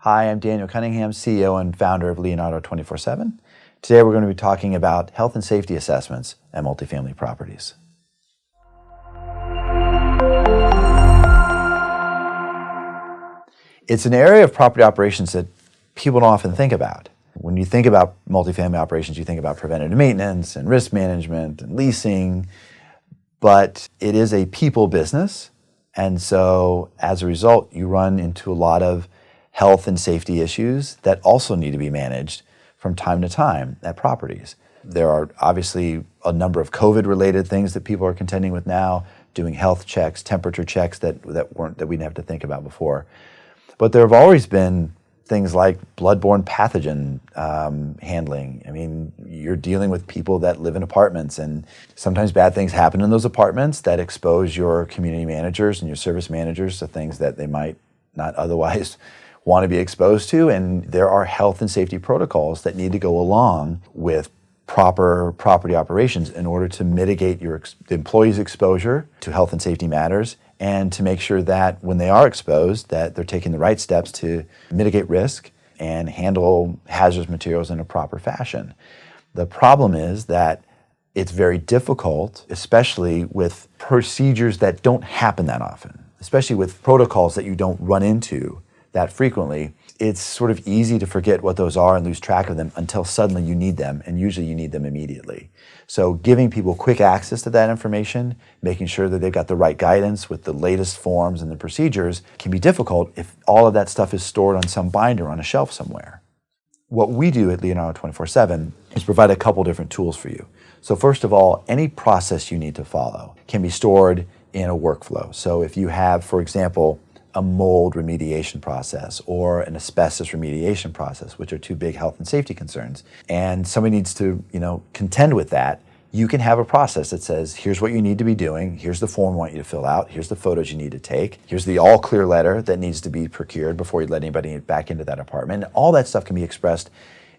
Hi, I'm Daniel Cunningham, CEO and founder of Leonardo 24/7. Today we're going to be talking about health and safety assessments at multifamily properties. It's an area of property operations that people don't often think about. When you think about multifamily operations, you think about preventative maintenance and risk management and leasing, but it is a people business. And so as a result, you run into a lot of health and safety issues that also need to be managed from time to time at properties. There are obviously a number of COVID-related things that people are contending with now, doing health checks, temperature checks that we didn't have to think about before. But there have always been things like bloodborne pathogen handling. I mean, you're dealing with people that live in apartments, and sometimes bad things happen in those apartments that expose your community managers and your service managers to things that they might not otherwise want to be exposed to. And there are health and safety protocols that need to go along with proper property operations in order to mitigate the employees' exposure to health and safety matters, and to make sure that when they are exposed, that they're taking the right steps to mitigate risk and handle hazardous materials in a proper fashion. The problem is that it's very difficult, especially with procedures that don't happen that often, especially with protocols that you don't run into that frequently. It's sort of easy to forget what those are and lose track of them until suddenly you need them, and usually you need them immediately. So giving people quick access to that information, making sure that they've got the right guidance with the latest forms and the procedures can be difficult if all of that stuff is stored on some binder on a shelf somewhere. What we do at Leonardo 24/7 is provide a couple different tools for you. So first of all, any process you need to follow can be stored in a workflow. So if you have, for example, a mold remediation process or an asbestos remediation process, which are two big health and safety concerns, and somebody needs to, contend with that, you can have a process that says, here's what you need to be doing, here's the form I want you to fill out, here's the photos you need to take, here's the all clear letter that needs to be procured before you let anybody back into that apartment. And all that stuff can be expressed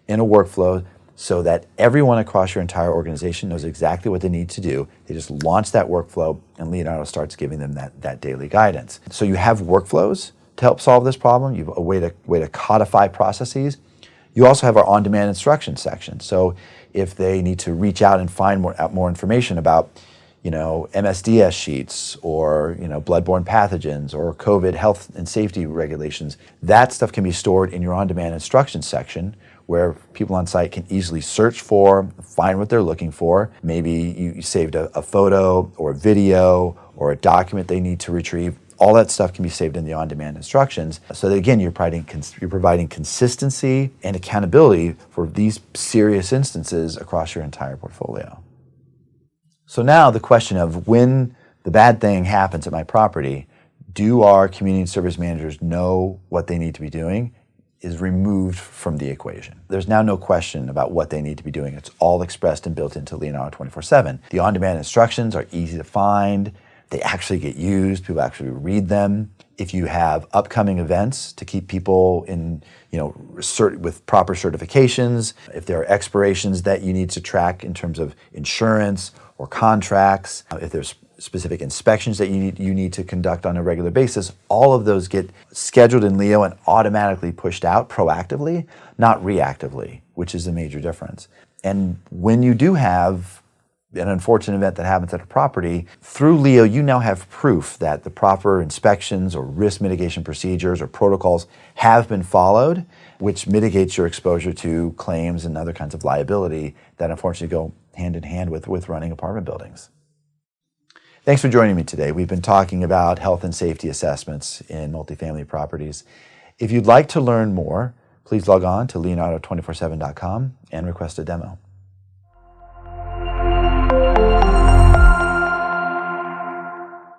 in a workflow so that everyone across your entire organization knows exactly what they need to do. They just launch that workflow, and Leonardo starts giving them that daily guidance. So you have workflows to help solve this problem. You have a way to codify processes. You also have our on-demand instruction section. So if they need to reach out and find more information about MSDS sheets or bloodborne pathogens or COVID health and safety regulations, that stuff can be stored in your on-demand instruction section, where people on site can easily search for, find what they're looking for. Maybe you saved a photo or a video or a document they need to retrieve. All that stuff can be saved in the on-demand instructions. So that, again, you're providing consistency and accountability for these serious instances across your entire portfolio. So now the question of, when the bad thing happens at my property, do our community and service managers know what they need to be doing, is removed from the equation. There's now no question about what they need to be doing. It's all expressed and built into Leonardo 24/7. The on-demand instructions are easy to find. They actually get used. People actually read them. If you have upcoming events to keep people in, with proper certifications, if there are expirations that you need to track in terms of insurance or contracts, if there's specific inspections that you need to conduct on a regular basis, all of those get scheduled in Leo and automatically pushed out proactively, not reactively, which is a major difference. And when you do have an unfortunate event that happens at a property, through Leo, you now have proof that the proper inspections or risk mitigation procedures or protocols have been followed, which mitigates your exposure to claims and other kinds of liability that unfortunately go hand in hand with running apartment buildings. Thanks for joining me today. We've been talking about health and safety assessments in multifamily properties. If you'd like to learn more, please log on to leonardo247.com and request a demo.